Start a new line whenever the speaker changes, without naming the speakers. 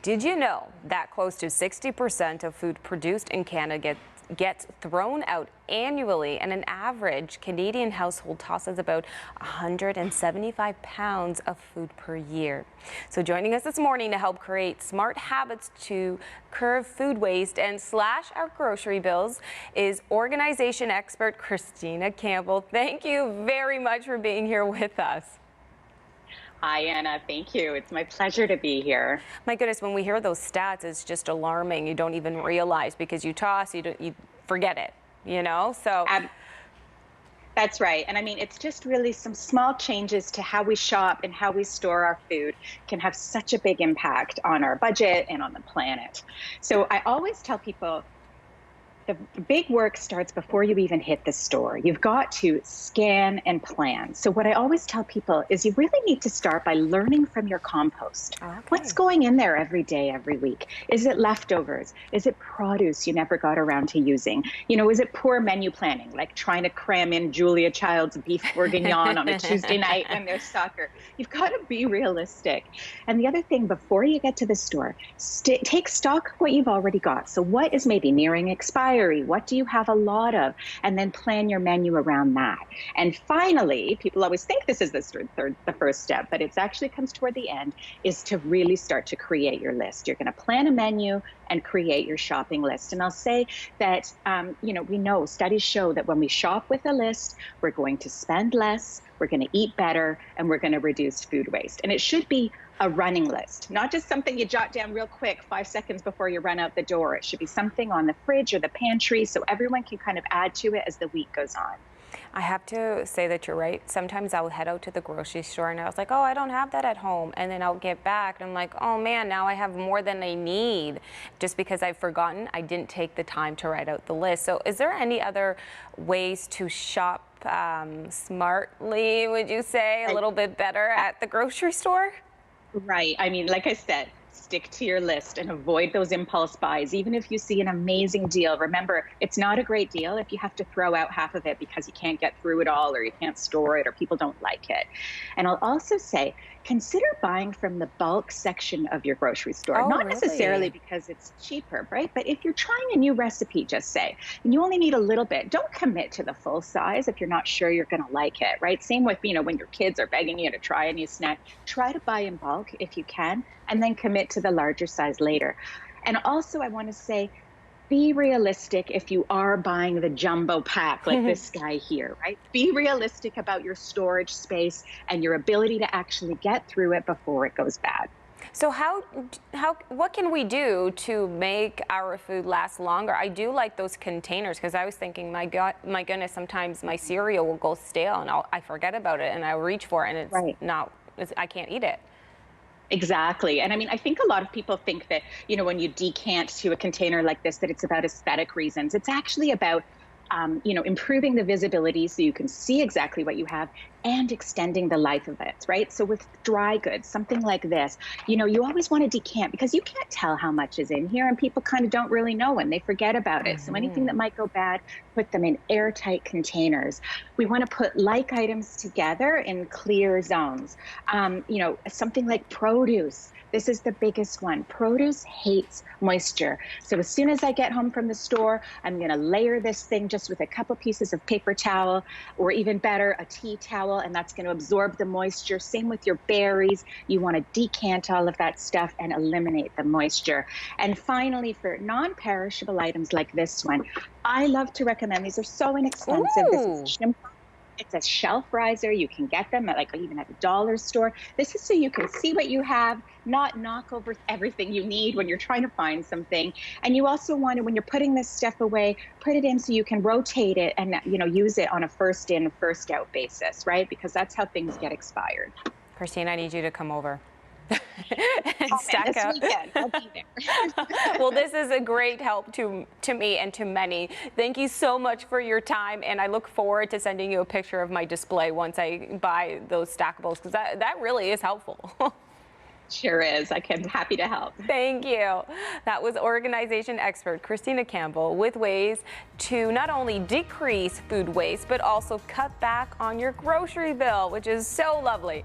Did you know that close to 60% of food produced in Canada gets thrown out annually, and an average Canadian household tosses about 175 pounds of food per year? So joining us this morning to help create smart habits to curb food waste and slash our grocery bills is organization expert Christina Campbell. Thank you very much for being here with us.
Hi, Anna. Thank you. It's my pleasure to be here.
My goodness, when we hear those stats, it's just alarming. You don't even realize because you toss, you forget it, you know? So
That's right. And I mean, it's just really some small changes to how we shop and how we store our food can have such a big impact on our budget and on the planet. So I always tell people, the big work starts before you even hit the store. You've got to scan and plan. So what I always tell people is you really need to start by learning from your compost.
Okay.
What's going in there every day, every week? Is it leftovers? Is it produce you never got around to using? You know, is it poor menu planning, like trying to cram in Julia Child's beef bourguignon on a Tuesday night when there's soccer? You've got to be realistic. And the other thing, before you get to the store, take stock of what you've already got. So what is maybe nearing expiry? What do you have a lot of? And then plan your menu around that. And finally, people always think this is the first step, but it actually comes toward the end, is to really start to create your list. You're going to plan a menu and create your shopping list. And I'll say that, we know studies show that when we shop with a list, we're going to spend less, we're going to eat better, and we're going to reduce food waste. And it should be a running list, not just something you jot down real quick 5 seconds before you run out the door. It should be something on the fridge or the pantry so everyone can kind of add to it as the week goes on.
I have to say that you're right. Sometimes I'll head out to the grocery store and I was like, oh, I don't have that at home. And then I'll get back and I'm like, oh man, now I have more than I need. Just because I've forgotten, I didn't take the time to write out the list. So is there any other ways to shop smartly, would you say, a little bit better at the grocery store?
Right. I mean, like I said, stick to your list and avoid those impulse buys. Even if you see an amazing deal, remember, it's not a great deal if you have to throw out half of it because you can't get through it all, or you can't store it, or people don't like it. And I'll also say, consider buying from the bulk section of your grocery store.
Oh,
not
really?
necessarily because it's cheaper, right? But if you're trying a new recipe, just say, and you only need a little bit, don't commit to the full size if you're not sure you're going to like it, right? Same with, when your kids are begging you to try a new snack, try to buy in bulk if you can, and then commit to the larger size later. And also, I want to say, be realistic if you are buying the jumbo pack like this guy here, right? Be realistic about your storage space and your ability to actually get through it before it goes bad.
So what can we do to make our food last longer? I do like those containers, because I was thinking, my goodness, sometimes my cereal will go stale and I forget about it and I reach for it and I can't eat it.
Exactly. And I mean, I think a lot of people think that, when you decant to a container like this, that it's about aesthetic reasons. It's actually about, improving the visibility so you can see exactly what you have and extending the life of it, right? So with dry goods, something like this, you always want to decant because you can't tell how much is in here and people kind of don't really know and they forget about it. So anything that might go bad, put them in airtight containers. We want to put like items together in clear zones. Something like produce. This is the biggest one. Produce hates moisture. So as soon as I get home from the store, I'm going to layer this thing just with a couple pieces of paper towel, or even better, a tea towel, and that's going to absorb the moisture. Same with your berries. You want to decant all of that stuff and eliminate the moisture. And finally, for non-perishable items like this one, I love to recommend, these are so inexpensive.
Ooh.
This is It's a shelf riser. You can get them at even at the dollar store. This is so you can see what you have, not knock over everything you need when you're trying to find something. And you also want to, when you're putting this stuff away, put it in so you can rotate it and use it on a first in, first out basis, right? Because that's how things get expired.
Christine, I need you to come over.
Stack up. Weekend. I'll be there.
Well, this is a great help to me and to many. Thank you so much for your time, and I look forward to sending you a picture of my display once I buy those stackables, because that really is helpful.
Sure is. I'm happy to help.
Thank you. That was organization expert Christina Campbell with ways to not only decrease food waste, but also cut back on your grocery bill, which is so lovely.